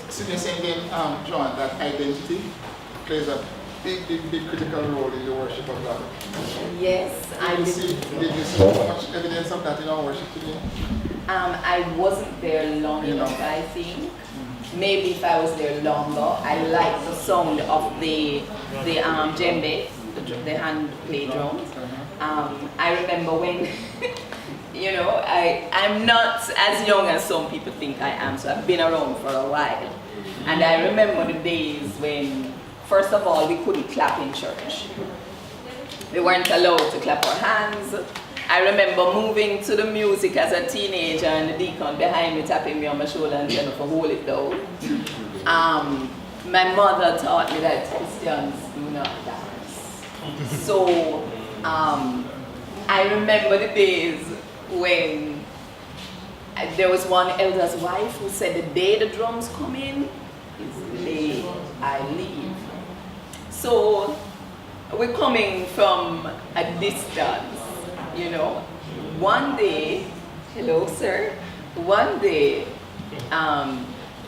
So you're saying then, John, that identity plays a big critical role in the worship of God. Yes, Did you see much evidence of that in our worship today? I wasn't there long enough, I think. Maybe if I was there longer, I like the sound of the djembe, the hand play drums. I remember when, I'm not as young as some people think I am, so I've been around for a while. And I remember the days when, first of all, we couldn't clap in church. We weren't allowed to clap our hands. I remember moving to the music as a teenager and the deacon behind me tapping me on my shoulder and telling me to hold it down. My mother taught me that Christians do not dance. So I remember the days when there was one elder's wife who said the day the drums come in is the day I leave. So we're coming from a distance. One day, hello sir, one day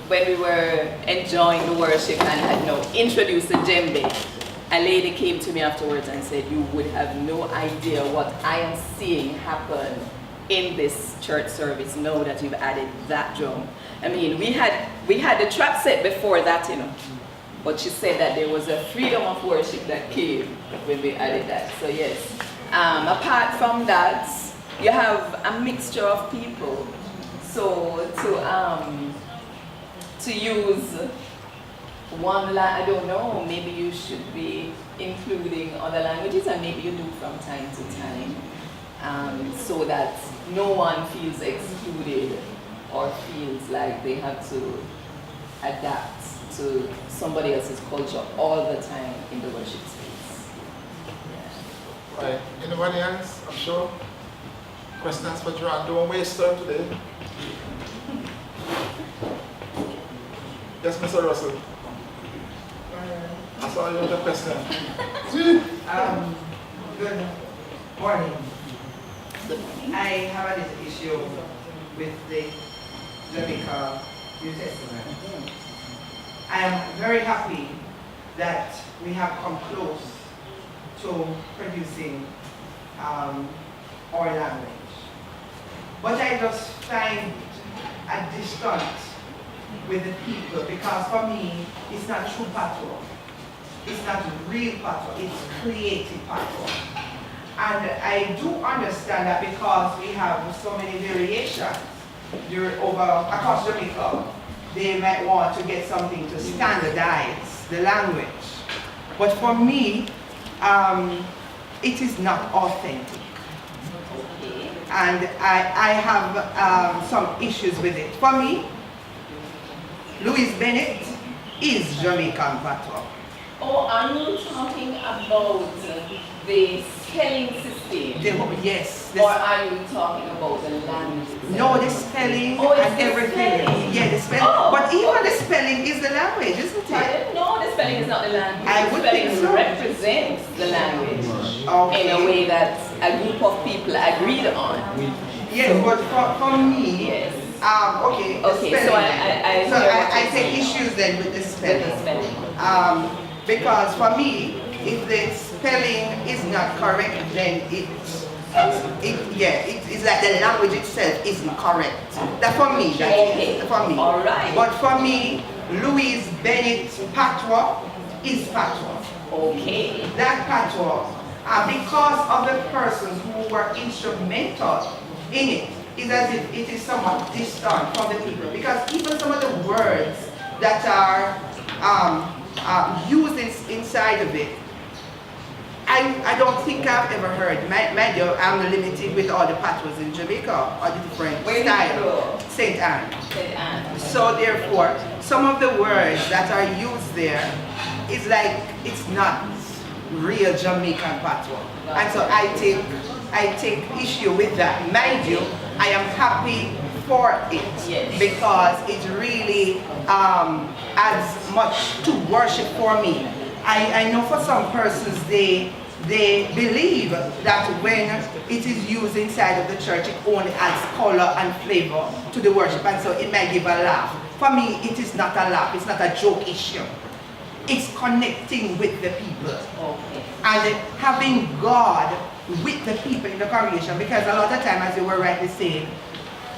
when we were enjoying the worship and had introduced the djembe, a lady came to me afterwards and said, you would have no idea what I am seeing happen in this church service now that you've added that drum. I mean, we had the trap set before that, but she said that there was a freedom of worship that came when we added that, so yes. Apart from that, you have a mixture of people. So to use one I don't know, maybe you should be including other languages, and maybe you do from time to time, so that no one feels excluded or feels like they have to adapt to somebody else's culture all the time in the worship space. Right. Anybody else? I'm sure. Questions for John? Don't waste time today. Yes, Mr. Russell. I saw you with a question. Good morning. I have a little issue with the Jamaica New Testament. I am very happy that we have come close to producing our language. But I just find a distance with the people, because for me, it's not true Patois. It's not real Patois, it's creative Patois. And I do understand that because we have so many variations across Jamaica, they might want to get something to standardize the language. But for me, it is not authentic. And I have some issues with it. For me, Louis Bennett is Jamaican Patois. Oh, are you talking about the spelling system? Yes. Or are you talking about the language? No, the spelling and everything. Spelling. Yeah, the spelling. Oh, but even the spelling is the language, isn't it? I didn't know the spelling is not the language. I would think so. Represents the language Okay. in a way that a group of people agreed on. Yes, so, but for me, yes. Okay. So I take issues then with the spelling. Because for me, if the spelling is not correct, then it's like the language itself isn't correct. That for me, for me. All right. But for me, Louis Bennett Patois is Patois. Okay. That Patois, because of the persons who were instrumental in it, is as if it is somewhat distant from the people. Because even some of the words that are used inside of it, I don't think I've ever heard. Mind you, I'm limited with all the patois in Jamaica, all the different styles. St. Anne. So therefore, some of the words that are used there is like it's not real Jamaican patois. And so I take issue with that. Mind you, I am happy for it because it really adds much to worship for me. I know for some persons they believe that when it is used inside of the church, it only adds color and flavor to the worship, and so it might give a laugh. for me, it is not a laugh, it's not a joke issue. It's connecting with the people. Okay. And having God with the people in the congregation, because a lot of time, as you were rightly saying,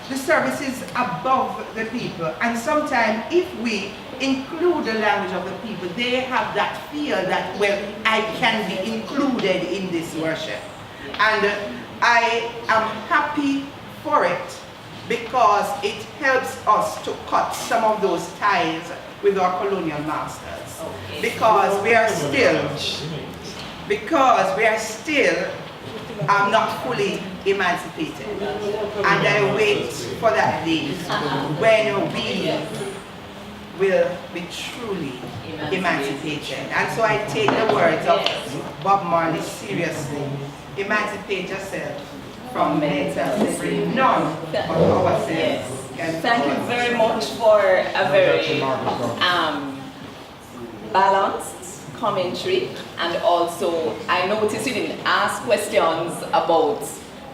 the service is above the people. And sometimes if we include the language of the people, they have that fear that, well, I can be included in this worship. And I am happy for it because it helps us to cut some of those ties with our colonial masters. Okay. Because we are still not fully emancipated. And I wait for that day when we will be truly emancipated. And so I take the words of Bob Marley seriously. Emancipate yourself from mental slavery. None but ourselves. Thank you very much for a very balanced commentary, and also I noticed you didn't ask questions about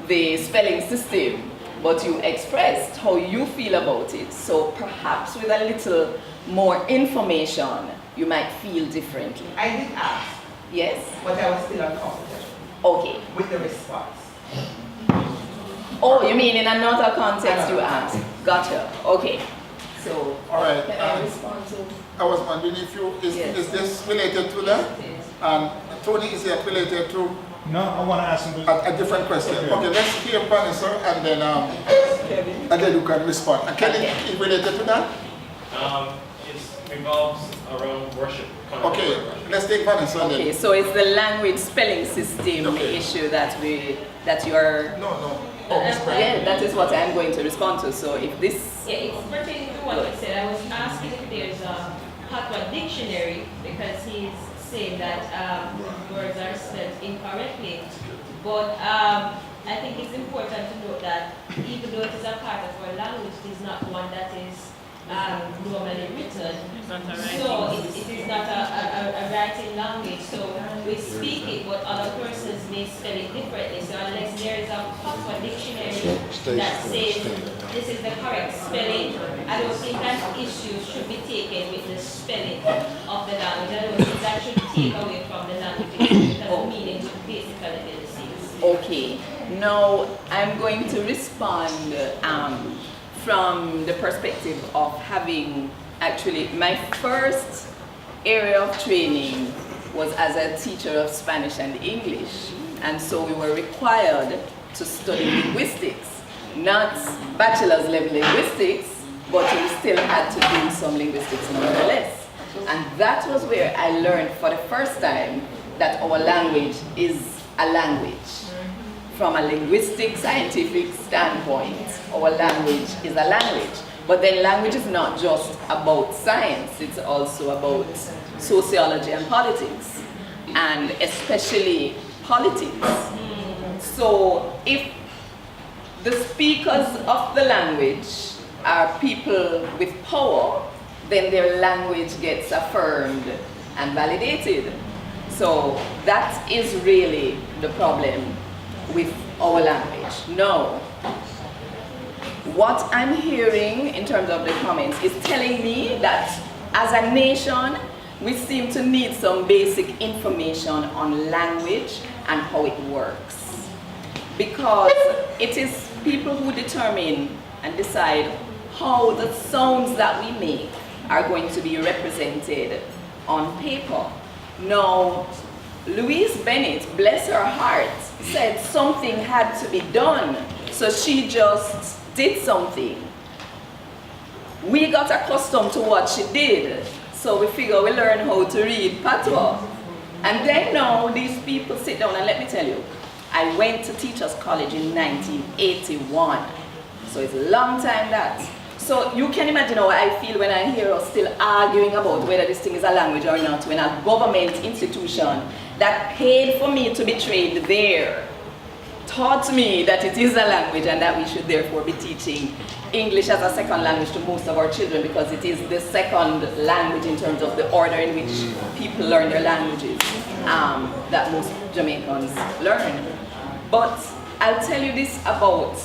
the spelling system, but you expressed how you feel about it. So perhaps with a little more information, you might feel differently. I did ask. Yes? But I was still uncomfortable. Okay. With the response. Oh, you mean in another context you asked? Gotcha. Okay. So, All right. can I respond to? I was wondering if you, is this related to that? Tony, is it related to No, I want to ask him. a different question? Okay, let's hear Vanessa and then you can respond. And Kelly, is related to that? It revolves around worship. Okay, let's take Vanessa and Okay, then. so it's the language spelling system Okay. issue that you are. No. Oh, Miss Brown. Yeah, that is what I'm going to respond to. So if this. Yeah, it's pertaining to what you said. I was asking if there's a Patois dictionary because he's saying that words are spelled incorrectly. But I think it's important to note that even though it is a part of our language, it is not one that is normally written. So it is not a writing language. So we speak it, but other persons may spell it differently. So unless there is a Patois dictionary that says this is the correct spelling, I don't think that issue should be taken with the spelling of the language. I don't think that should take away from the language because the meaning would basically be the same. Okay. Now I'm going to respond from the perspective of having actually my first area of training was as a teacher of Spanish and English, and so we were required to study linguistics, not bachelor's level linguistics, but we still had to do some linguistics nonetheless. And that was where I learned for the first time that our language is a language. From a linguistic, scientific standpoint, our language is a language. But then language is not just about science, it's also about sociology and politics, and especially politics. So if the speakers of the language are people with power, then their language gets affirmed and validated. So that is really the problem with our language. No. What I'm hearing in terms of the comments is telling me that as a nation, we seem to need some basic information on language and how it works. Because it is people who determine and decide how the sounds that we make are going to be represented on paper. Now, Louise Bennett, bless her heart, said something had to be done, so she just did something. We got accustomed to what she did, so we figure we learn how to read Patois. And then now these people sit down, and let me tell you, I went to Teachers College in 1981, so it's a long time that. So you can imagine how I feel when I hear us still arguing about whether this thing is a language or not, when a government institution that paid for me to be trained there taught me that it is a language and that we should therefore be teaching English as a second language to most of our children because it is the second language in terms of the order in which people learn their languages that most Jamaicans learn. But I'll tell you this about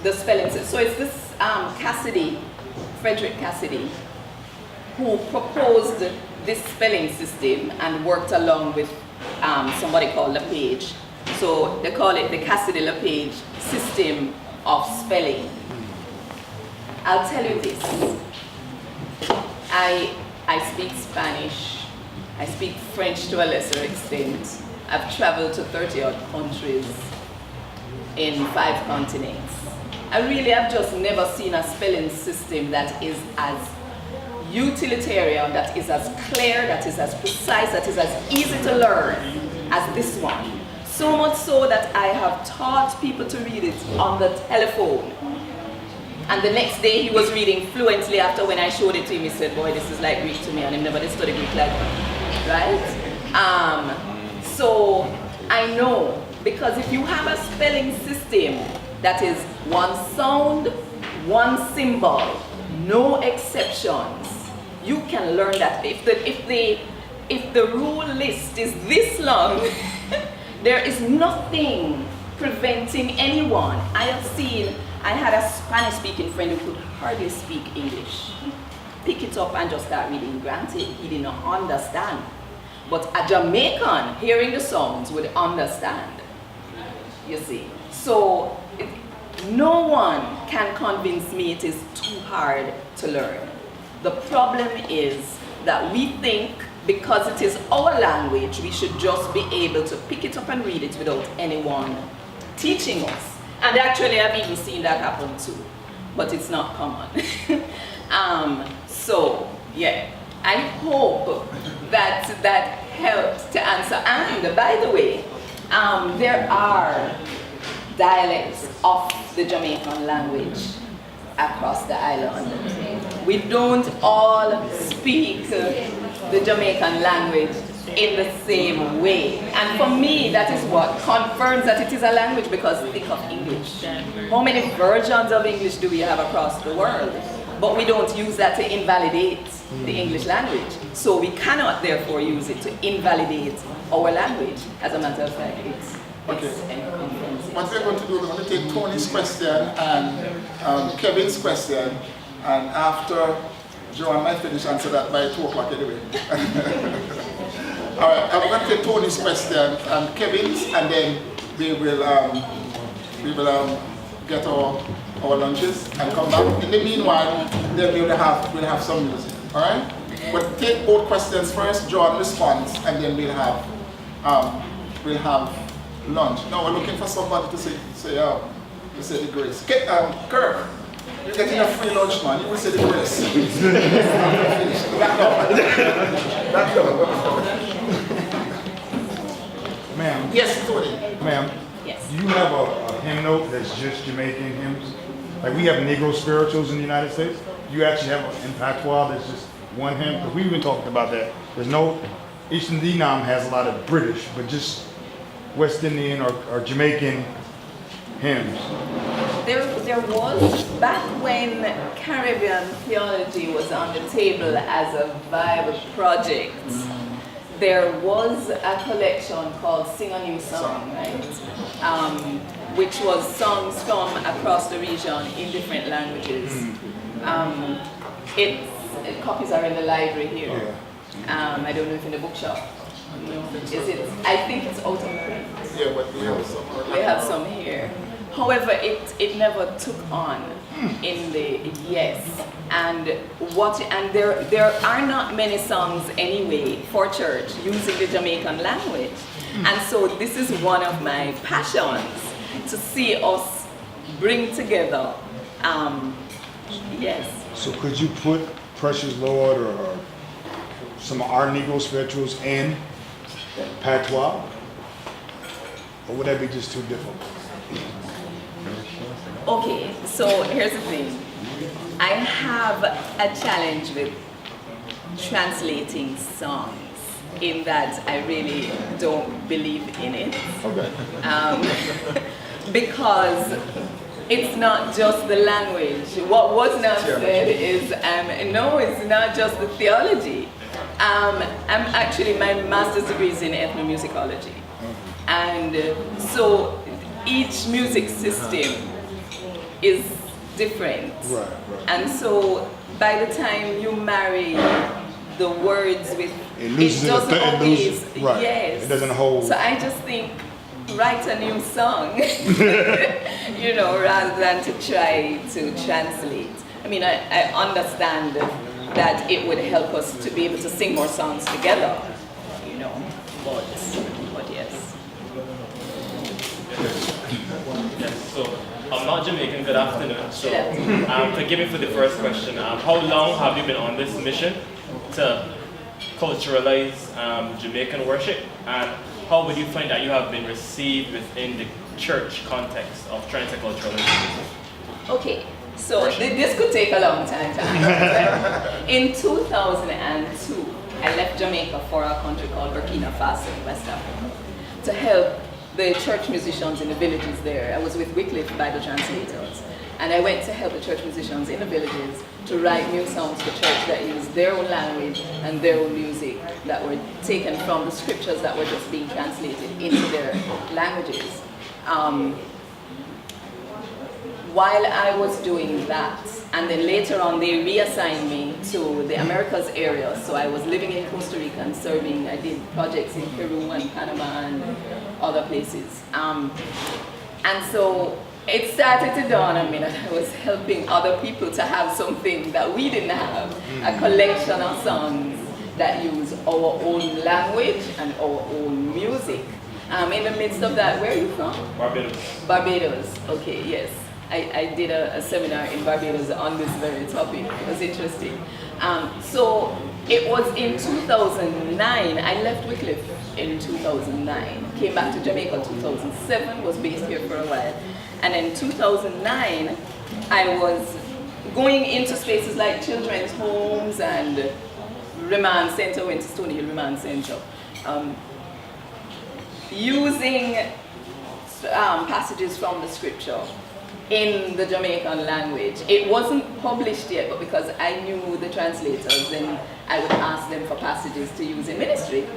the spelling. So it's this Cassidy Frederick Cassidy, who proposed this spelling system and worked along with somebody called LePage. So they call it the Cassidy-LePage system of spelling. I'll tell you this. I speak Spanish. I speak French to a lesser extent. I've traveled to 30-odd countries in 5 continents. I really have just never seen a spelling system that is as utilitarian, that is as clear, that is as precise, that is as easy to learn as this one. So much so that I have taught people to read it on the telephone. And the next day he was reading fluently after when I showed it to him. He said, boy, this is like Greek to me, and he never did study Greek like that, right? So I know, because if you have a spelling system that is one sound, one symbol, no exceptions, you can learn that. If the rule list is this long, there is nothing preventing anyone. I had a Spanish-speaking friend who could hardly speak English. Pick it up and just start reading. Granted, he did not understand. But a Jamaican, hearing the sounds, would understand. You see. So, no one can convince me it is too hard to learn. The problem is that we think because it is our language, we should just be able to pick it up and read it without anyone teaching us. And actually, I've even seen that happen too, but it's not common. So, yeah, I hope that helped to answer. And by the way, there are dialects of the Jamaican language across the island. We don't all speak the Jamaican language in the same way. And for me, that is what confirms that it is a language, because think of English. How many versions of English do we have across the world? But we don't use that to invalidate the English language. So we cannot therefore use it to invalidate our language. As a matter of fact, it's okay. What we're going to do, we're going to take Tony's question and Kevin's question, and after Joanne might finish answer that by 2 o'clock anyway. All right, I'm going to take Tony's question and Kevin's, and then we will get our lunches and come back. In the meanwhile, then we'll have some music. All right? But take both questions first, Joanne responds, and then we'll have lunch. Now we're looking for somebody to say the grace. Kirk, you're getting a free lunch, man. You will say the grace. Ma'am. Yes, Tony. Ma'am. Yes. Do you have a hymn note that's just Jamaican hymns? Like we have Negro spirituals in the United States. Do you actually have in Patois that's just one hymn? Because we've been talking about that. There's no, East Indian has a lot of British, but just West Indian or Jamaican hymns. There was, back when Caribbean theology was on the table as a viable project, there was a collection called Sing a New Song, right? Which was songs from across the region in different languages. Copies are in the library here. I don't know if in the bookshop. Is it? I think it's out of print. Yeah, but we have some. We have some here. However, it never took on in the and there are not many songs anyway for church using the Jamaican language, and so this is one of my passions to see us bring together. So could you put Precious Lord or some of our Negro spirituals in Patois, or would that be just too difficult? Okay, so here's the thing. I have a challenge with translating songs in that I really don't believe in it. Okay. Because it's not just the language. What was not said is, no, it's not just the theology. My master's degree is in ethnomusicology. And so each music system is different. Right. And so by the time you marry the words with It loses doesn't it always, loses, right. yes. It doesn't hold. So I just think write a new song, rather than to try to translate. I mean, I understand that it would help us to be able to sing more songs together, but yes. Yes, so I'm not Jamaican, good afternoon. So forgive me for the first question. How long have you been on this mission to culturalize Jamaican worship? And how would you find that you have been received within the church context of trying to culturalize music? Okay, so this could take a long time to answer. In 2002, I left Jamaica for a country called Burkina Faso in West Africa to help the church musicians in the villages there. I was with Wycliffe Bible Translators, and I went to help the church musicians in the villages to write new songs for church that use their own language and their own music that were taken from the scriptures that were just being translated into their languages. While I was doing that, and then later on they reassigned me to the Americas area, so I was living in Costa Rica and serving. I did projects in Peru and Panama and other places. And so it started to dawn on me that I was helping other people to have something that we didn't have, a collection of songs that use our own language and our own music. In the midst of that, where are you from? Barbados. Barbados, okay, yes. I did a seminar in Barbados on this very topic. It was interesting. So it was in 2009, I left Wycliffe in 2009, came back to Jamaica in 2007, was based here for a while. And in 2009, I was going into spaces like children's homes and Remand Center, went to Stony Hill Remand Center, using passages from the scripture in the Jamaican language. It wasn't published yet, but because I knew the translators, then I would ask them for passages to use in ministry.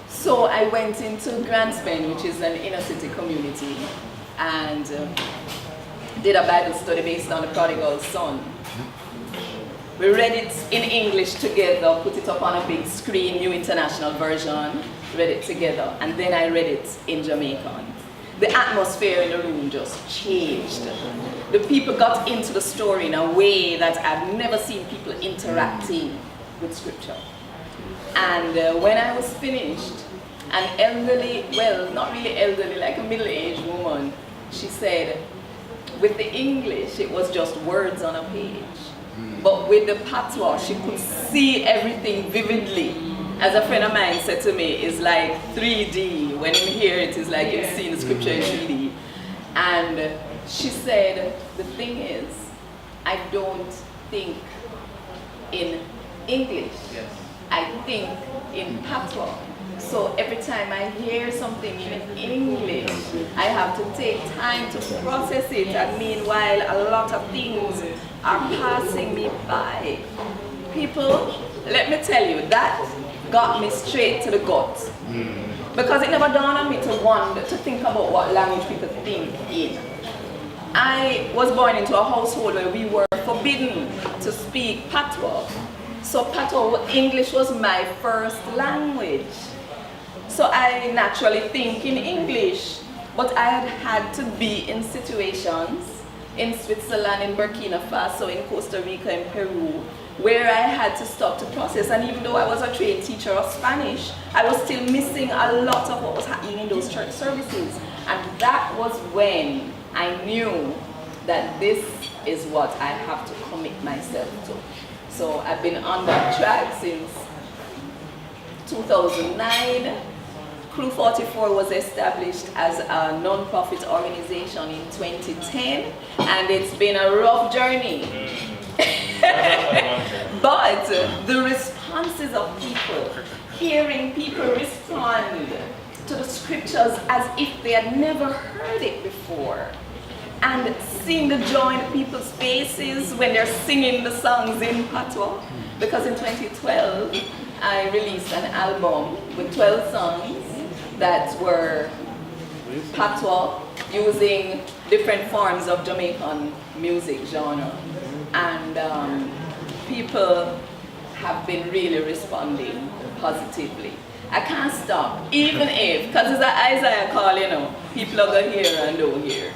So I went into Grandspen, which is an inner city community, and did a Bible study based on the prodigal son. We read it in English together, put it up on a big screen, New International Version, read it together, and then I read it in Jamaican. The atmosphere in the room just changed. The people got into the story in a way that I've never seen people interacting with scripture. And when I was finished, an elderly, well, not really elderly, like a middle-aged woman, she said, with the English, it was just words on a page. But with the Patois, she could see everything vividly. As a friend of mine said to me, it's like 3D. When you hear it, it's like you've seen the scripture in 3D. And she said, the thing is, I don't think in English. Yes. I think in Patois. So every time I hear something in English, I have to take time to process it. And meanwhile, a lot of things are passing me by. People, let me tell you, that got me straight to the gut. Because it never dawned on me to think about what language people think in. I was born into a household where we were forbidden to speak Patois. So Patois, English was my first language. So I naturally think in English, but I had to be in situations in Switzerland, in Burkina Faso, in Costa Rica, in Peru, where I had to stop to process. And even though I was a trained teacher of Spanish, I was still missing a lot of what was happening in those church services. And that was when I knew that this is what I have to commit myself to. So I've been on that track since 2009. Crew 44 was established as a non-profit organization in 2010, and it's been a rough journey. But the responses of people, hearing people respond to the scriptures as if they had never heard it before, and seeing the joy in people's faces when they're singing the songs in Patois. Because in 2012, I released an album with 12 songs that were Patois, using different forms of Jamaican music genre. And people have been really responding positively. I can't stop, even if, because it's an Isaiah call, you know, people are going to hear and don't hear.